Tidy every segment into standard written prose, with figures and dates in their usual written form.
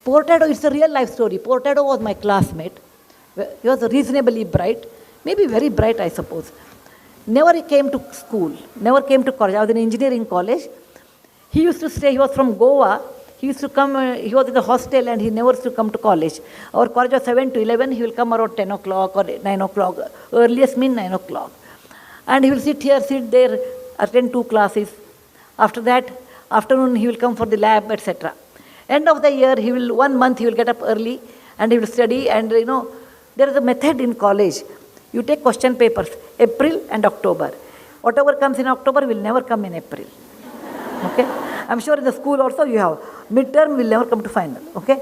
Portado, it's a real life story. Portado was my classmate. He was reasonably bright, maybe very bright, I suppose. Never came to school, never came to college. I was in engineering college. He used to stay, he was from Goa. He used to come, he was in the hostel and he never used to come to college. Our college was 7 to 11, he will come around 10 o'clock or 9 o'clock, earliest mean 9 o'clock. And he will sit here, sit there, attend 2 classes. After that, afternoon he will come for the lab, etc. End of the year, 1 month he will get up early and he will study. And there is a method in college. You take question papers, April and October. Whatever comes in October will never come in April. Okay? I'm sure in the school also you have. Midterm will never come to final. Okay?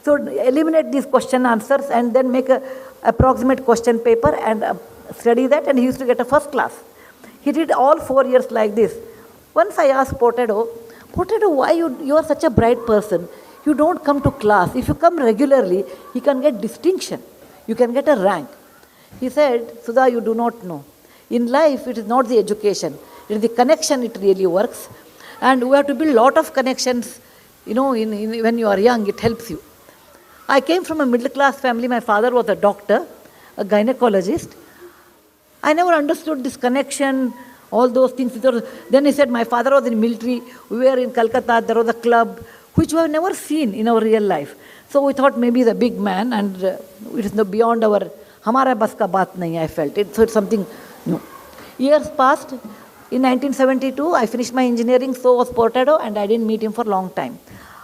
So eliminate these question answers and then make a approximate question paper and study that, and he used to get a first class. He did all 4 years like this. Once I asked Portado, why you are such a bright person? You don't come to class. If you come regularly, you can get distinction. You can get a rank. He said, Sudha, you do not know. In life, it is not the education. It is the connection it really works. And we have to build a lot of connections, when you are young, it helps you. I came from a middle class family. My father was a doctor, a gynecologist. I never understood this connection, all those things. Then he said, my father was in military. We were in Calcutta. There was a club, which we have never seen in our real life. So we thought maybe he's a big man and it is beyond our, hamara bas ka baat nahi, I felt. So it's something new. Years passed. In 1972, I finished my engineering, so was Portado, and I didn't meet him for a long time.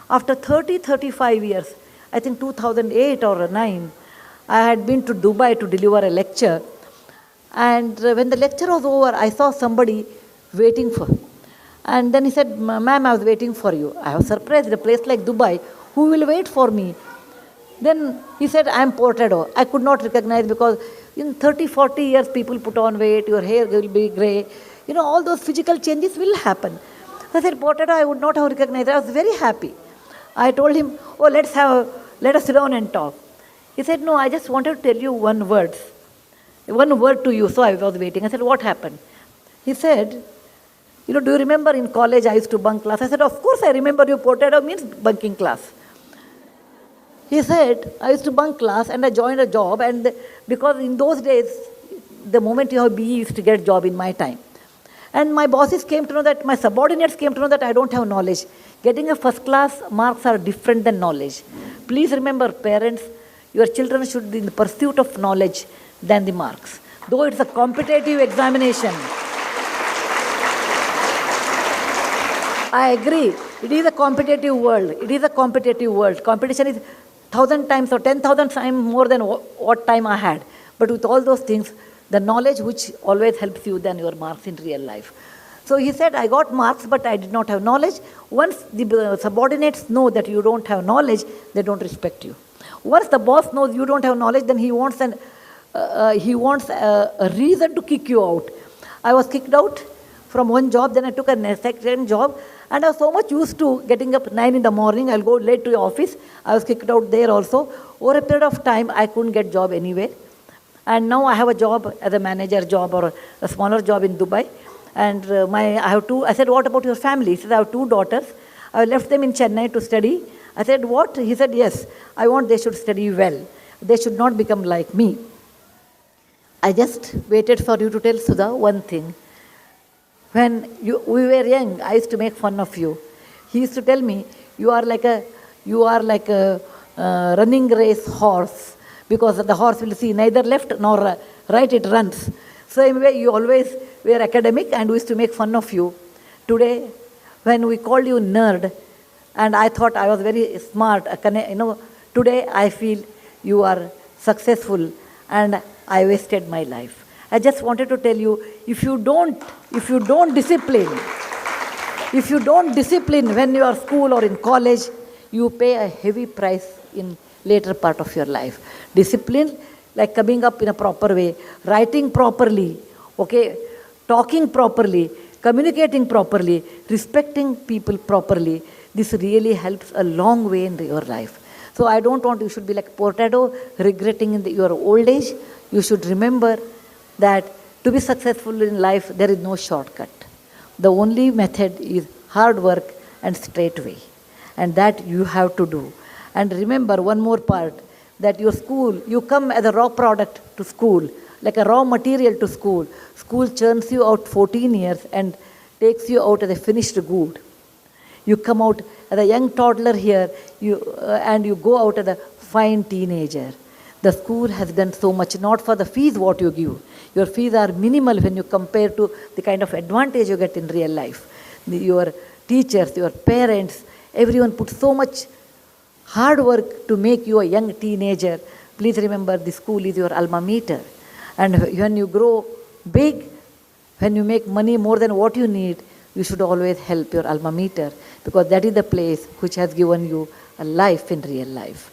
After 35 years, I think 2008 or 9, I had been to Dubai to deliver a lecture. And when the lecture was over, I saw somebody waiting for. And then he said, ma'am, I was waiting for you. I was surprised, a place like Dubai, who will wait for me? Then he said, I am Portado. I could not recognize because in 30-40 years, people put on weight, your hair will be grey. All those physical changes will happen. I said, Portado, I would not have recognized. I was very happy. I told him, let us sit down and talk. He said, no, I just wanted to tell you one word to you. So I was waiting. I said, what happened? He said, do you remember in college I used to bunk class? I said, of course I remember you. Portado means bunking class. He said, I used to bunk class and I joined a job. And because in those days, the moment you have BE, you used to get a job in my time. And my bosses came to know that, my subordinates came to know that I don't have knowledge. Getting a first class marks are different than knowledge. Please remember, parents, your children should be in the pursuit of knowledge than the marks. Though it's a competitive examination. I agree. It is a competitive world. It is a competitive world. Competition is 1,000 times or 10,000 times more than what time I had. But with all those things, the knowledge which always helps you than your marks in real life. So he said, I got marks, but I did not have knowledge. Once the subordinates know that you don't have knowledge, they don't respect you. Once the boss knows you don't have knowledge, then he wants a reason to kick you out. I was kicked out from one job, then I took a second job, and I was so much used to getting up 9 in the morning, I'll go late to the office. I was kicked out there also. Over a period of time, I couldn't get job anywhere. And now I have a job as a manager job or a smaller job in Dubai. And I said, what about your family? He said, I have 2 daughters. I left them in Chennai to study. I said, what? He said, yes, I want they should study well. They should not become like me. I just waited for you to tell Sudha one thing. When we were young, I used to make fun of you. He used to tell me, you are like a running race horse. Because the horse will see neither left nor right, it runs. Same way, you always were academic and we used to make fun of you. Today, when we called you nerd, and I thought I was very smart, today I feel you are successful and I wasted my life. I just wanted to tell you, if you don't discipline when you are school or in college, you pay a heavy price in later part of your life. Discipline, like coming up in a proper way, writing properly, talking properly, communicating properly, respecting people properly. This really helps a long way in your life. So I don't want you should be like Portado, regretting in your old age. You should remember that to be successful in life, there is no shortcut. The only method is hard work and straight way. And that you have to do. And remember one more part, that your school, you come as a raw product to school, like a raw material to school. School churns you out 14 years and takes you out as a finished good. You come out as a young toddler here, and you go out as a fine teenager. The school has done so much, not for the fees what you give. Your fees are minimal when you compare to the kind of advantage you get in real life. Your teachers, your parents, everyone put so much hard work to make you a young teenager. Please remember, the school is your alma mater. And when you grow big, when you make money more than what you need, you should always help your alma mater, because that is the place which has given you a life in real life.